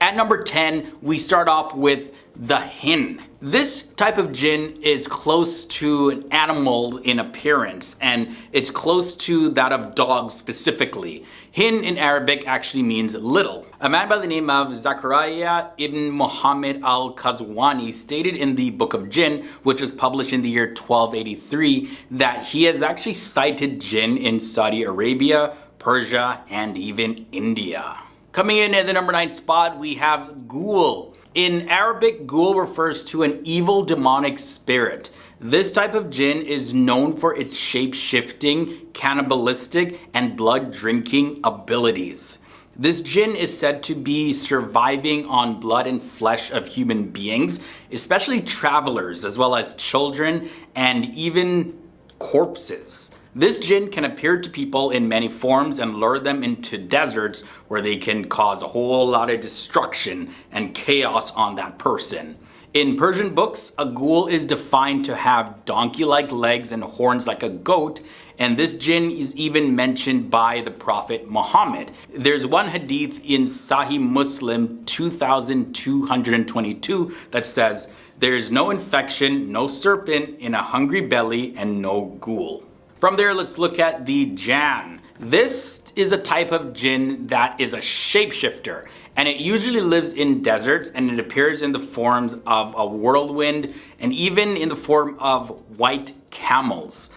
At number 10, we start off with the Jinn. This type of Djinn is close to an animal in appearance, and it's close to that of dogs specifically. Jinn in Arabic actually means little. A man by the name of Zakaria ibn Muhammad al-Qazwani stated in the Book of Djinn, which was published in the year 1283, that he has actually cited Djinn in Saudi Arabia, Persia, and even India. Coming in at the number 9 spot, we have Ghoul. In Arabic, Ghoul refers to an evil demonic spirit. This type of Djinn is known for its shape-shifting, cannibalistic, and blood-drinking abilities. This Djinn is said to be surviving on blood and flesh of human beings, especially travelers, as well as children, and even corpses. This Djinn can appear to people in many forms and lure them into deserts where they can cause a whole lot of destruction and chaos on that person. In Persian books, a ghoul is defined to have donkey-like legs and horns like a goat, and this Djinn is even mentioned by the Prophet Muhammad. There's one hadith in Sahih Muslim 2222 that says, "There is no infection, no serpent in a hungry belly, and no ghoul." From there, let's look at the Djinn. This is a type of Djinn that is a shapeshifter, and it usually lives in deserts, and it appears in the forms of a whirlwind and even in the form of white camels.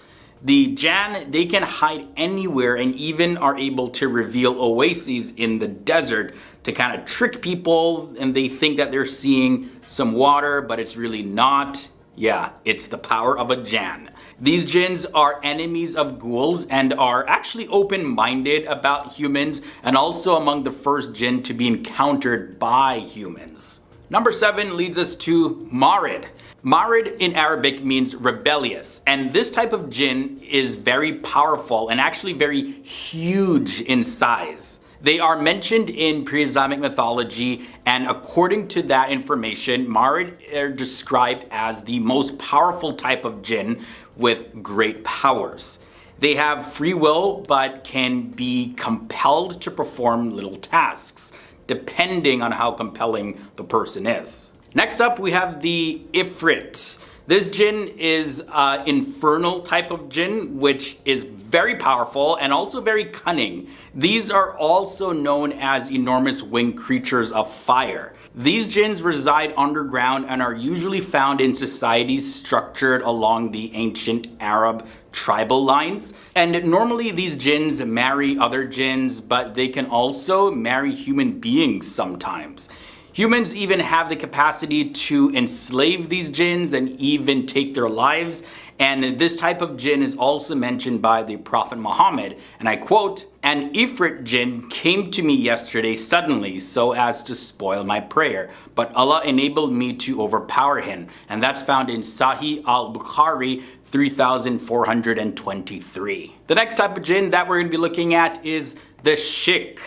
The Djinn, they can hide anywhere and even are able to reveal oases in the desert to kind of trick people, and they think that they're seeing some water, but it's really not. Yeah, it's the power of a Djinn. These Djinns are enemies of ghouls and are actually open-minded about humans, and also among the first Djinn to be encountered by humans. Number 7 leads us to Marid. Marid in Arabic means rebellious, and this type of Djinn is very powerful and actually very huge in size. They are mentioned in pre-Islamic mythology, and according to that information, Marid are described as the most powerful type of Djinn with great powers. They have free will, but can be compelled to perform little tasks, depending on how compelling the person is. Next up, we have the Ifrit. This Djinn is an infernal type of Djinn, which is very powerful and also very cunning. These are also known as enormous winged creatures of fire. These Djinns reside underground and are usually found in societies structured along the ancient Arab tribal lines. And normally these Djinns marry other Djinns, but they can also marry human beings sometimes. Humans even have the capacity to enslave these Djinns and even take their lives. And this type of Djinn is also mentioned by the Prophet Muhammad. And I quote, "An Ifrit Djinn came to me yesterday suddenly so as to spoil my prayer, but Allah enabled me to overpower him." And that's found in Sahih al-Bukhari 3423. The next type of Djinn that we're going to be looking at is the Shik.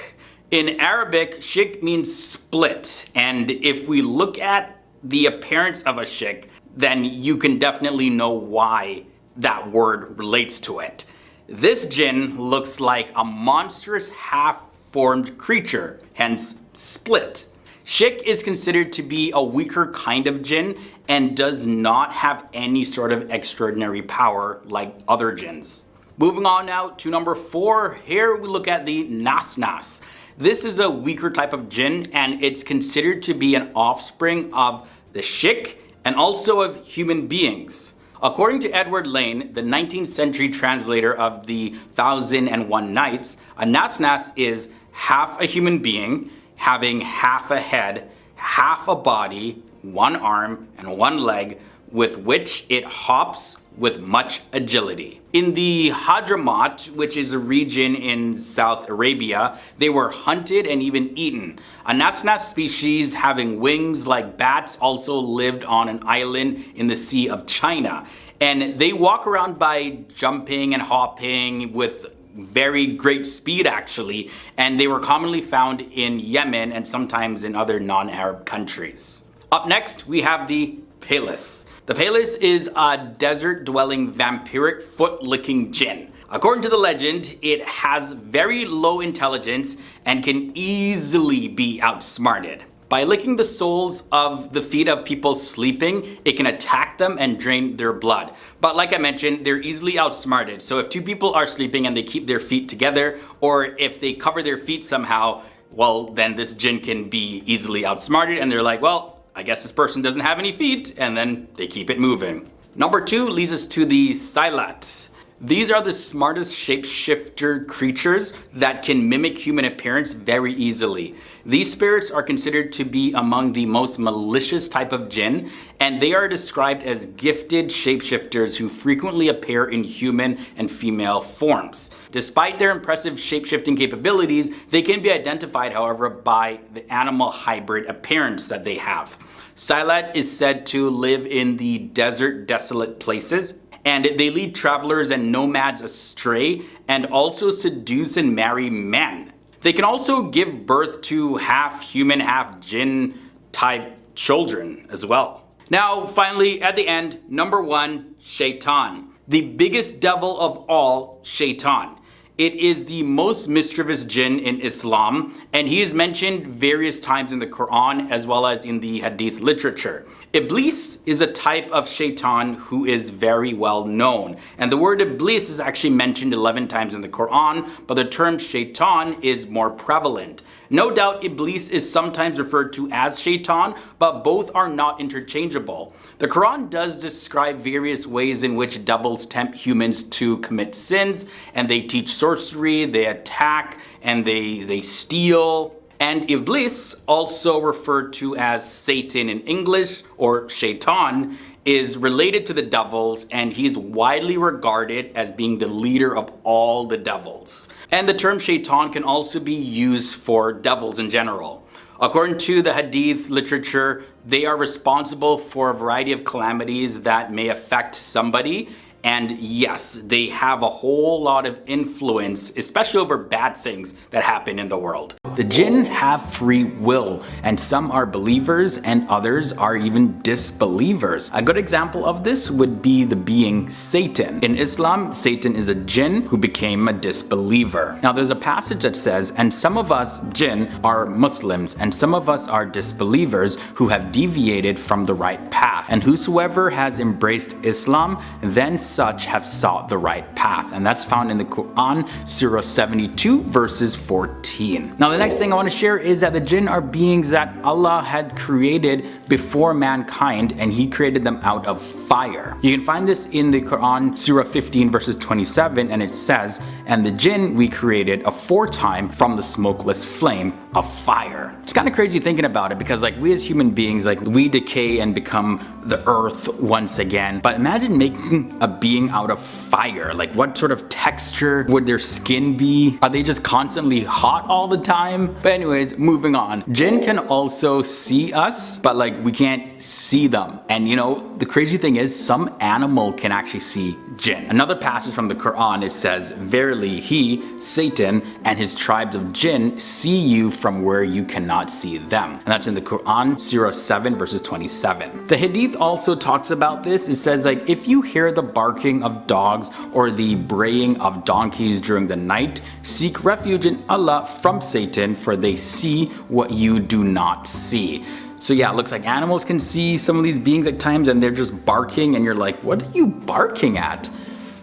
In Arabic, Shik means split, and if we look at the appearance of a Shik, then you can definitely know why that word relates to it. This Djinn looks like a monstrous half-formed creature, hence split. Shik is considered to be a weaker kind of Djinn and does not have any sort of extraordinary power like other Djinns. Moving on now to number 4, here we look at the Nasnas. This is a weaker type of Djinn, and it's considered to be an offspring of the Shik and also of human beings. According to Edward Lane, the 19th century translator of the 1001 Nights, a Nasnas is half a human being, having half a head, half a body, one arm, and one leg, with which it hops with much agility. In the Hadramaut, which is a region in South Arabia, they were hunted and even eaten. A Nasnas species having wings like bats also lived on an island in the Sea of China. And they walk around by jumping and hopping with very great speed actually, and they were commonly found in Yemen and sometimes in other non-Arab countries. Up next, we have the Pelis. The Pelis is a desert-dwelling vampiric foot-licking Djinn. According to the legend, it has very low intelligence and can easily be outsmarted. By licking the soles of the feet of people sleeping, it can attack them and drain their blood. But like I mentioned, they're easily outsmarted. So if two people are sleeping and they keep their feet together, or if they cover their feet somehow, well, then this jinn can be easily outsmarted and they're like, well, I guess this person doesn't have any feet, and then they keep it moving. Number 2 leads us to the Silat. These are the smartest shapeshifter creatures that can mimic human appearance very easily. These spirits are considered to be among the most malicious type of jinn, and they are described as gifted shapeshifters who frequently appear in human and female forms. Despite their impressive shapeshifting capabilities, they can be identified, however, by the animal hybrid appearance that they have. Silat is said to live in the desert, desolate places, and they lead travelers and nomads astray and also seduce and marry men. They can also give birth to half human, half jinn type children as well. Now, finally, at the end, number 1, Shaitan. The biggest devil of all, Shaitan. It is the most mischievous jinn in Islam, and he is mentioned various times in the Quran as well as in the Hadith literature. Iblis is a type of shaitan who is very well known, and the word Iblis is actually mentioned 11 times in the Quran, but the term shaitan is more prevalent. No doubt Iblis is sometimes referred to as shaitan, but both are not interchangeable. The Quran does describe various ways in which devils tempt humans to commit sins, and they teach sorcery, they attack, and they steal. And Iblis, also referred to as Satan in English, or Shaitan, is related to the devils, and he's widely regarded as being the leader of all the devils. And the term Shaitan can also be used for devils in general. According to the Hadith literature, they are responsible for a variety of calamities that may affect somebody. And yes, they have a whole lot of influence, especially over bad things that happen in the world. The jinn have free will, and some are believers and others are even disbelievers. A good example of this would be the being Satan. In Islam, Satan is a jinn who became a disbeliever. Now there's a passage that says, and some of us jinn are Muslims, and some of us are disbelievers who have deviated from the right path. And whosoever has embraced Islam, then such have sought the right path. And that's found in the Quran, Surah 72, verses 14. Now the next thing I want to share is that the jinn are beings that Allah had created before mankind, and he created them out of fire. You can find this in the Quran, Surah 15, verses 27, and it says, and the jinn we created aforetime from the smokeless flame of fire. It's kind of crazy thinking about it, because like we as human beings, like we decay and become the earth once again, but imagine making a being out of fire. Like what sort of texture would their skin be? Are they just constantly hot all the time? But anyways, moving on. Jinn can also see us, but like we can't see them. And you know, the crazy thing is some animal can actually see jinn. Another passage from the Quran, it says, verily he, Satan, and his tribes of jinn see you from where you cannot see them. And that's in the Quran, Surah 7, verses 27. The Hadith also talks about this. It says like, if you hear the barking of dogs or the braying of donkeys during the night, seek refuge in Allah from Satan, for they see what you do not see. So yeah, it looks like animals can see some of these beings at times, and they're just barking, and you're like, what are you barking at?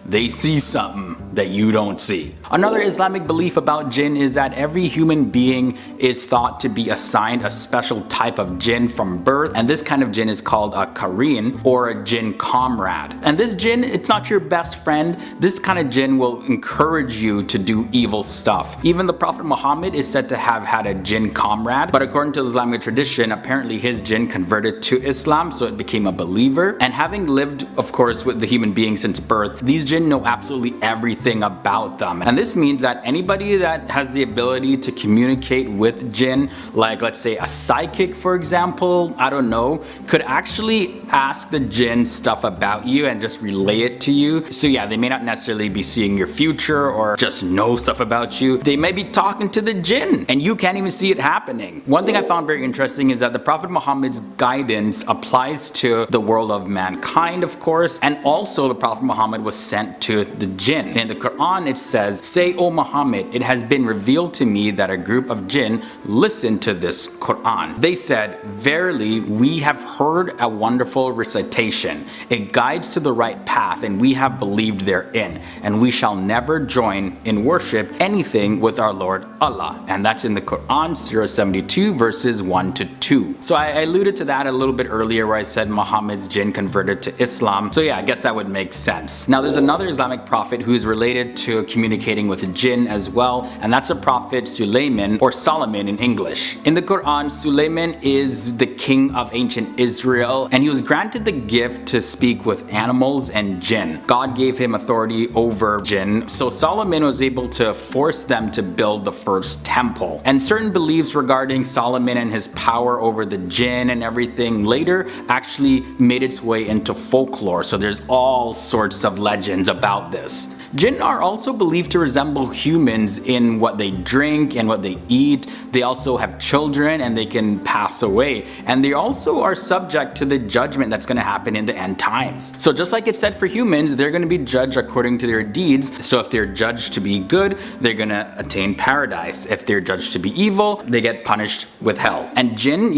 They see something that you don't see. Another Islamic belief about jinn is that every human being is thought to be assigned a special type of jinn from birth, and this kind of jinn is called a qareen, or a jinn comrade. And this jinn, it's not your best friend. This kind of jinn will encourage you to do evil stuff. Even the Prophet Muhammad is said to have had a jinn comrade, but according to Islamic tradition, apparently his jinn converted to Islam, so it became a believer. And having lived, of course, with the human being since birth, these jinn know absolutely everything about them. And this means that anybody that has the ability to communicate with jinn, like let's say a psychic for example, I don't know, could actually ask the jinn stuff about you and just relay it to you. So yeah, they may not necessarily be seeing your future or just know stuff about you. They may be talking to the jinn and you can't even see it happening. One thing I found very interesting is that the Prophet Muhammad's guidance applies to the world of mankind, of course, and also the Prophet Muhammad was sent to the jinn. And the Quran it says, "Say, O Muhammad, it has been revealed to me that a group of jinn listened to this Quran. They said, verily we have heard a wonderful recitation. It guides to the right path and we have believed therein, and we shall never join in worship anything with our Lord Allah." And that's in the Quran, Surah 72 verses 1 to 2. So I alluded to that a little bit earlier where I said Muhammad's jinn converted to Islam. So yeah, I guess that would make sense. Now there's another Islamic prophet who is related to communicating with jinn as well, and that's a prophet Sulaiman, or Solomon in English. In the Quran, Sulaiman is the king of ancient Israel, and he was granted the gift to speak with animals and jinn. God gave him authority over jinn, so Solomon was able to force them to build the first temple. And certain beliefs regarding Solomon and his power over the jinn and everything later actually made its way into folklore, so there's all sorts of legends about this. Jinn are also believed to resemble humans in what they drink and what they eat. They also have children and they can pass away. And they also are subject to the judgment that's going to happen in the end times. So just like it said for humans, they're going to be judged according to their deeds. So if they're judged to be good, they're going to attain paradise. If they're judged to be evil, they get punished with hell. And jinn,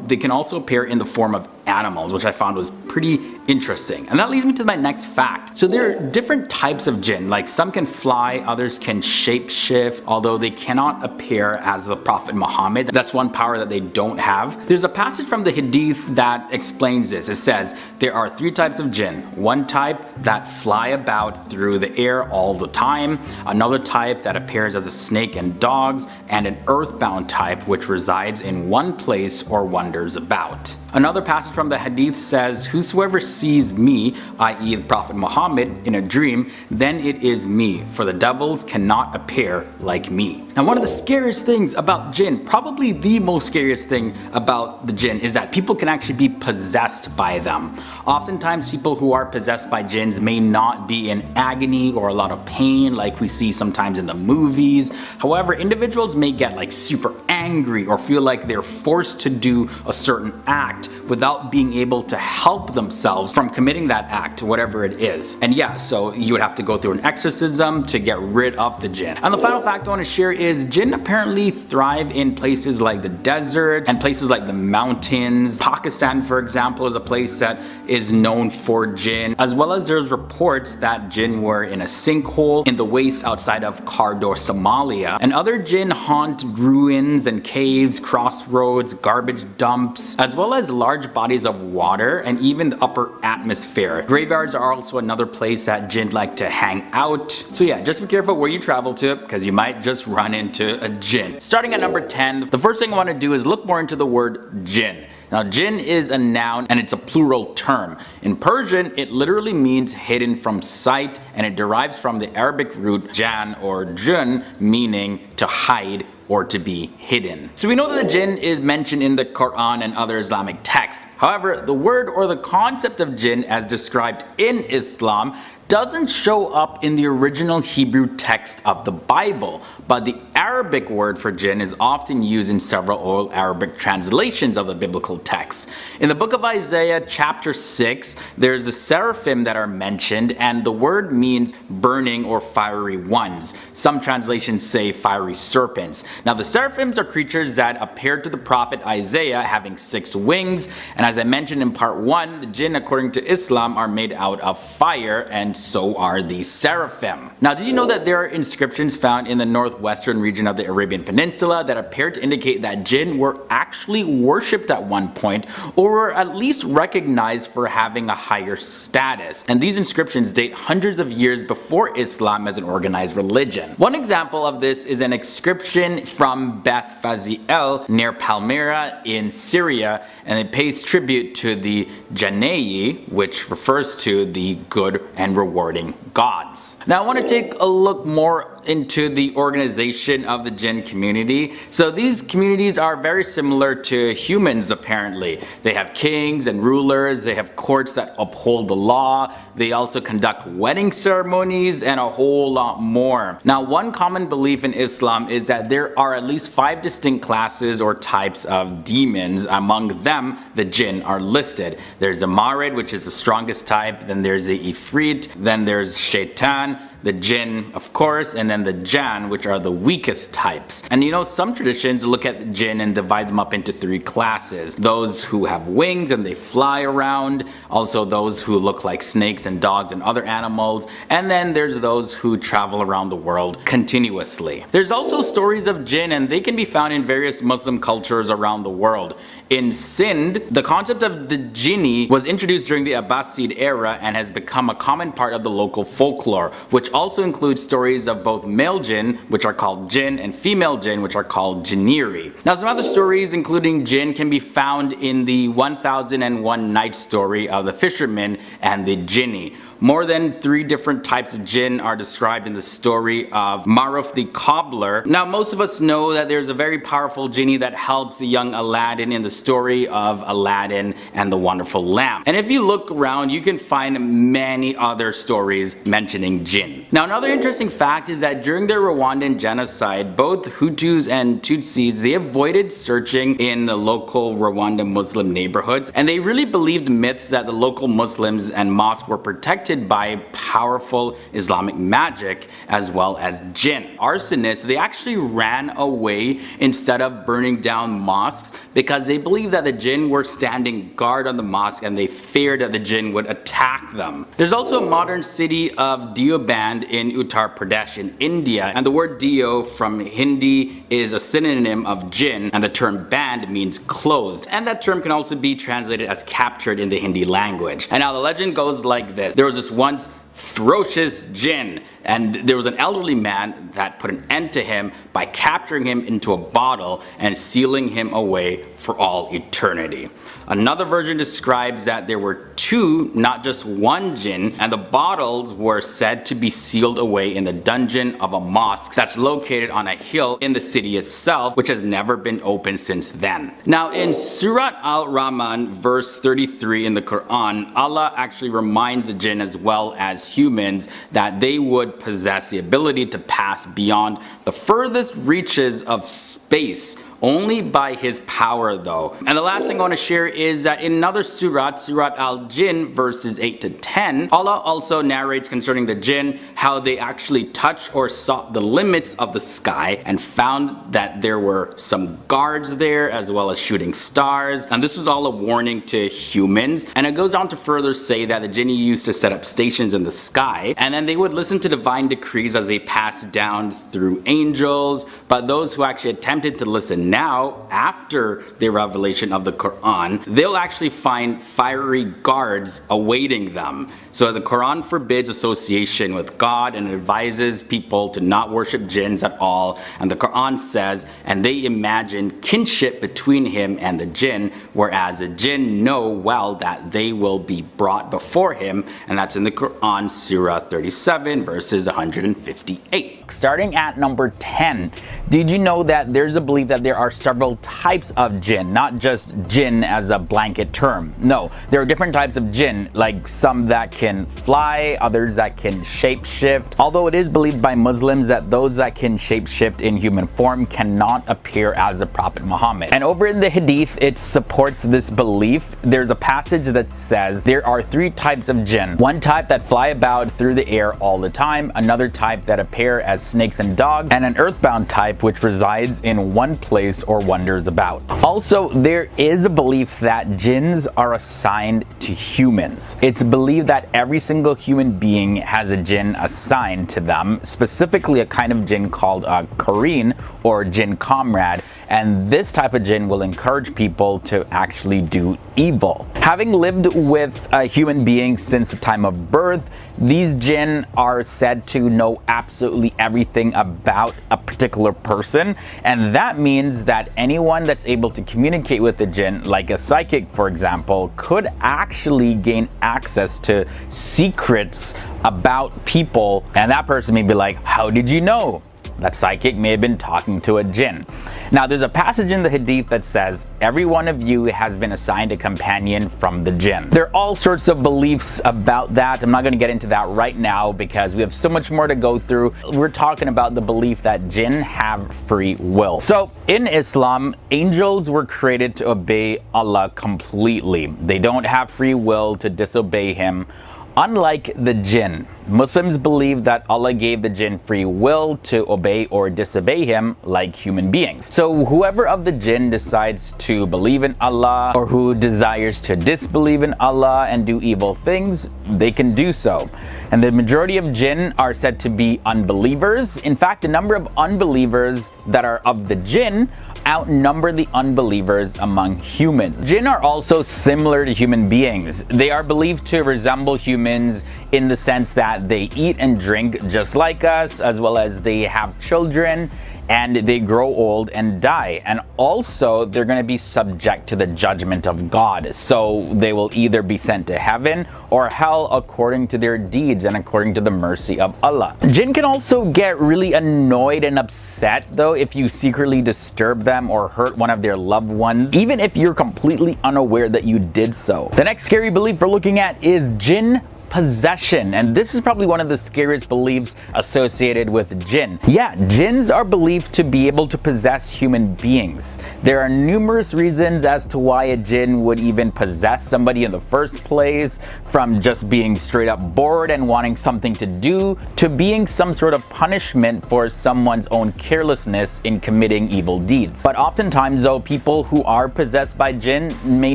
they can also appear in the form of animals, which I found was pretty interesting. And that leads me to my next fact. So there are different types of jinn, like some can fly, others can shapeshift, although they cannot appear as the Prophet Muhammad. That's one power that they don't have. There's a passage from the Hadith that explains this. It says, there are three types of jinn. One type that fly about through the air all the time, another type that appears as a snake and dogs, and an earthbound type which resides in one place or wanders about. Another passage from the Hadith says, whosoever sees me, i.e. the Prophet Muhammad, in a dream, then it is me, for the devils cannot appear like me. Now one of the scariest things about jinn, probably the most scariest thing about the jinn, is that people can actually be possessed by them. Oftentimes people who are possessed by jinns may not be in agony or a lot of pain like we see sometimes in the movies. However, individuals may get super angry or feel like they're forced to do a certain act without being able to help themselves from committing that act, whatever it is. And yeah, so you would have to go through an exorcism to get rid of the jinn. And the final fact I want to share is jinn apparently thrive in places like the desert and places like the mountains. Pakistan, for example, is a place that is known for jinn, as well as there's reports that jinn were in a sinkhole in the wastes outside of Kordor, Somalia. And other jinn haunt ruins and caves, crossroads, garbage dumps, as well as large bodies of water and even the upper atmosphere. Graveyards are also another place that jinn like to hang out. So yeah, just be careful where you travel to, because you might just run into a jinn. Starting at number 10, the first thing I want to do is look more into the word jinn. Now jinn is a noun and it's a plural term. In Persian, it literally means hidden from sight, and it derives from the Arabic root jan or jun, meaning to hide or to be hidden. So we know that the jinn is mentioned in the Quran and other Islamic texts. However, the word or the concept of jinn as described in Islam doesn't show up in the original Hebrew text of the Bible, but the Arabic word for jinn is often used in several old Arabic translations of the biblical text. In the book of Isaiah chapter 6, there's the seraphim that are mentioned, and the word means burning or fiery ones. Some translations say fiery serpents. Now the seraphims are creatures that appeared to the prophet Isaiah having 6 wings, and as I mentioned in part 1, the jinn according to Islam are made out of fire, and so are the seraphim. Now did you know that there are inscriptions found in the northwestern region of the Arabian Peninsula that appear to indicate that jinn were actually worshipped at one point, or were at least recognized for having a higher status? And these inscriptions date hundreds of years before Islam as an organized religion. One example of this is an inscription from Beth Faziel near Palmyra in Syria, and it pays tribute to the Djinns, which refers to the good and rewarding gods. Now I want to take a look more into the organization of the jinn community. So these communities are very similar to humans apparently. They have kings and rulers, they have courts that uphold the law, they also conduct wedding ceremonies, and a whole lot more. Now one common belief in Islam is that there are at least 5 distinct classes or types of demons. Among them, the jinn are listed. There's a marid, which is the strongest type, then there's the ifrit, then there's shaitan, the jinn, of course, and then the Djinn, which are the weakest types. And you know, some traditions look at the jinn and divide them up into three classes. Those who have wings and they fly around, also those who look like snakes and dogs and other animals, and then there's those who travel around the world continuously. There's also stories of jinn, and they can be found in various Muslim cultures around the world. In Sindh, the concept of the jinni was introduced during the Abbasid era and has become a common part of the local folklore, which also includes stories of both male jinn, which are called jinn, and female jinn, which are called jinniri. Now, some other stories including jinn can be found in the 1001 Night story of the fisherman and the jinni. More than 3 different types of jinn are described in the story of Maruf the cobbler. Now, most of us know that there's a very powerful genie that helps the young Aladdin in the story of Aladdin and the Wonderful Lamp. And if you look around, you can find many other stories mentioning jinn. Now, another interesting fact is that during the Rwandan genocide, both Hutus and Tutsis, they avoided searching in the local Rwandan Muslim neighborhoods, and they really believed myths that the local Muslims and mosques were protected by powerful Islamic magic as well as jinn. Arsonists, they actually ran away instead of burning down mosques because they believed that the jinn were standing guard on the mosque and they feared that the jinn would attack them. There's also a modern city of Deoband in Uttar Pradesh in India, and the word Deo from Hindi is a synonym of jinn, and the term band means closed, and that term can also be translated as captured in the Hindi language. And now the legend goes like this. There was this once ferocious jinn, and there was an elderly man that put an end to him by capturing him into a bottle and sealing him away for all eternity. Another version describes that there were 2, not just 1 jinn, and the bottles were said to be sealed away in the dungeon of a mosque that's located on a hill in the city itself, which has never been opened since then. Now, in Surat al-Rahman verse 33 in the Quran, Allah actually reminds the jinn as well as humans that they would possess the ability to pass beyond the furthest reaches of space, only by his power though. And the last thing I want to share is that in another surat, Surat al-Jinn verses 8 to 10, Allah also narrates concerning the jinn how they actually touched or sought the limits of the sky and found that there were some guards there as well as shooting stars, and this was all a warning to humans. And it goes on to further say that the jinni used to set up stations in the sky, and then they would listen to divine decrees as they passed down through angels, but those who actually attempted to listen now, after the revelation of the Quran, they'll actually find fiery guards awaiting them. So the Quran forbids association with God and advises people to not worship jinns at all. And the Quran says, and they imagine kinship between him and the jinn, whereas the jinn know well that they will be brought before him. And that's in the Quran, Surah 37, verses 158. Starting at number 10, did you know that there's a belief that there are several types of jinn, not just jinn as a blanket term? No, there are different types of jinn, like some that can fly, others that can shapeshift. Although it is believed by Muslims that those that can shapeshift in human form cannot appear as the Prophet Muhammad. And over in the Hadith, it supports this belief. There's a passage that says there are 3 types of jinn. One type that fly about through the air all the time, another type that appear as snakes and dogs, and an earthbound type which resides in one place or wanders about. Also, there is a belief that jinns are assigned to humans. It's believed that every single human being has a jinn assigned to them, specifically a kind of jinn called a qareen or jinn comrade, and this type of jinn will encourage people to actually do evil. Having lived with a human being since the time of birth, these jinn are said to know absolutely everything about a particular person, and that means that anyone that's able to communicate with the jinn, like a psychic for example, could actually gain access to secrets about people, and that person may be like, how did you know? That psychic may have been talking to a jinn. Now, there's a passage in the Hadith that says, every one of you has been assigned a companion from the jinn. There are all sorts of beliefs about that. I'm not going to get into that right now because we have so much more to go through. We're talking about the belief that jinn have free will. So, in Islam, angels were created to obey Allah completely. They don't have free will to disobey Him. Unlike the jinn, Muslims believe that Allah gave the jinn free will to obey or disobey him like human beings. So whoever of the jinn decides to believe in Allah or who desires to disbelieve in Allah and do evil things, they can do so. And the majority of jinn are said to be unbelievers. In fact, the number of unbelievers that are of the jinn outnumber the unbelievers among humans. Jinn are also similar to human beings. They are believed to resemble humans in the sense that they eat and drink just like us, as well as they have children and they grow old and die. And also they're going to be subject to the judgment of God. So they will either be sent to heaven or hell according to their deeds and according to the mercy of Allah. Jinn can also get really annoyed and upset though if you secretly disturb them or hurt one of their loved ones, even if you're completely unaware that you did so. The next scary belief we're looking at is jinn possession, and this is probably one of the scariest beliefs associated with jinn. Yeah, jinns are believed to be able to possess human beings. There are numerous reasons as to why a jinn would even possess somebody in the first place, from just being straight up bored and wanting something to do, to being some sort of punishment for someone's own carelessness in committing evil deeds. But oftentimes though, people who are possessed by jinn may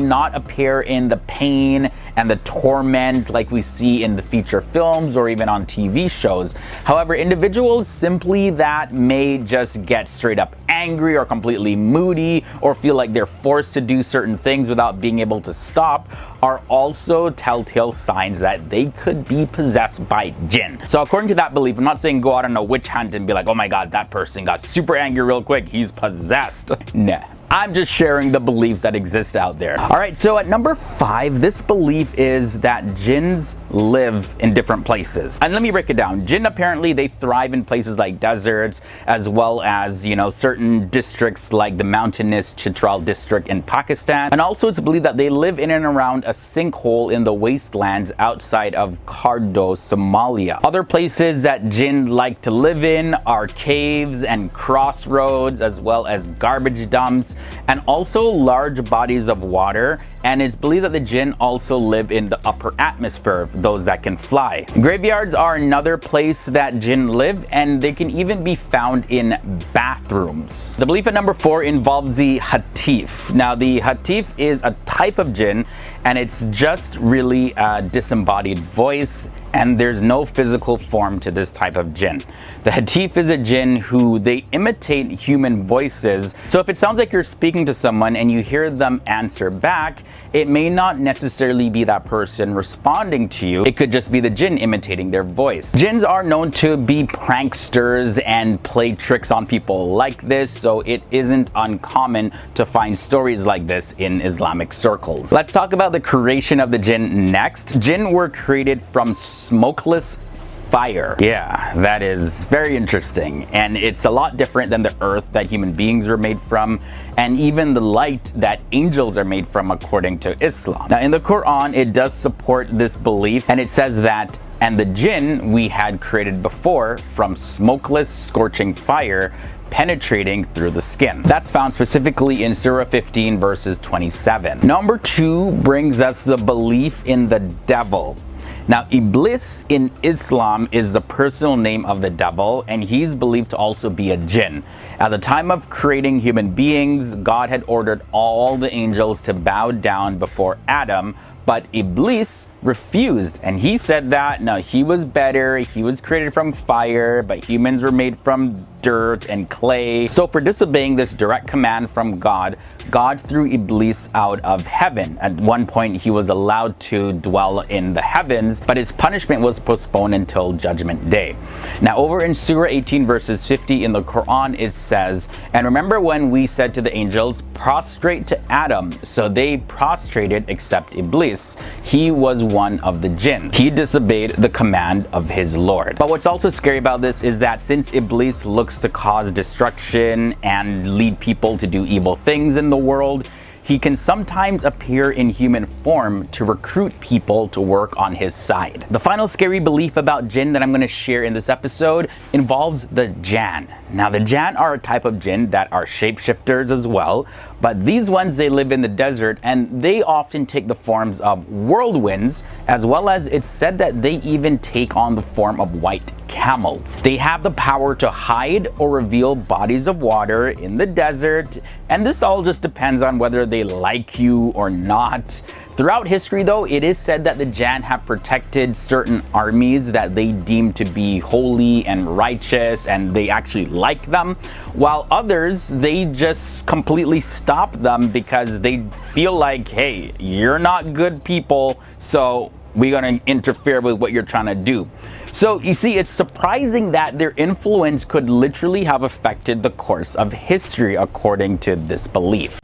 not appear in the pain and the torment like we see in the feature films or even on TV shows. However, individuals simply that may just get straight up angry or completely moody or feel like they're forced to do certain things without being able to stop are also telltale signs that they could be possessed by jinn. So according to that belief, I'm not saying go out on a witch hunt and be like, oh my god, that person got super angry real quick, he's possessed. Nah. I'm just sharing the beliefs that exist out there. Alright, so at number 5, this belief is that jinns live in different places. And let me break it down. Jinn apparently they thrive in places like deserts, as well as, you know, certain districts like the mountainous Chitral district in Pakistan. And also it's believed that they live in and around a sinkhole in the wastelands outside of Kardo, Somalia. Other places that jinn like to live in are caves and crossroads, as well as garbage dumps, and also large bodies of water. And it's believed that the jinn also live in the upper atmosphere, those that can fly. Graveyards are another place that jinn live, and they can even be found in bathrooms. The belief at number 4 involves the Hatif. Now the Hatif is a type of jinn, and it's just really a disembodied voice, and there's no physical form to this type of jinn. The Hatif is a jinn who they imitate human voices. So if it sounds like you're speaking to someone and you hear them answer back, it may not necessarily be that person responding to you. It could just be the jinn imitating their voice. Jinns are known to be pranksters and play tricks on people like this, so it isn't uncommon to find stories like this in Islamic circles. Let's talk about the creation of the jinn next. Jinn were created from smokeless fire. Yeah, that is very interesting, and it's a lot different than the earth that human beings are made from, and even the light that angels are made from according to Islam. Now in the Quran it does support this belief, and it says that, and the jinn we had created before from smokeless scorching fire penetrating through the skin. That's found specifically in Surah 15 verses 27. Number 2 brings us the belief in the devil. Now, Iblis in Islam is the personal name of the devil, and he's believed to also be a jinn. At the time of creating human beings, God had ordered all the angels to bow down before Adam, but Iblis refused, and he said that no, he was better, he was created from fire, but humans were made from dirt and clay. So for disobeying this direct command from God, God threw Iblis out of heaven. At one point he was allowed to dwell in the heavens, but his punishment was postponed until judgment day. Now over in Surah 18 verses 50 in the Quran it says, and remember when we said to the angels, prostrate to Adam, so they prostrated except Iblis. He was one of the jinns. He disobeyed the command of his Lord. But what's also scary about this is that since Iblis looks to cause destruction and lead people to do evil things in the world, he can sometimes appear in human form to recruit people to work on his side. The final scary belief about jinn that I'm going to share in this episode involves the Djinn. Now the Djinn are a type of jinn that are shapeshifters as well, but these ones, they live in the desert and they often take the forms of whirlwinds, as well as it's said that they even take on the form of white camels. They have the power to hide or reveal bodies of water in the desert, and this all just depends on whether they like you or not. Throughout history though, it is said that the Djinn have protected certain armies that they deem to be holy and righteous, and they actually like them, while others, they just completely stop them because they feel like, hey, you're not good people, so we're gonna interfere with what you're trying to do. So you see, it's surprising that their influence could literally have affected the course of history according to this belief.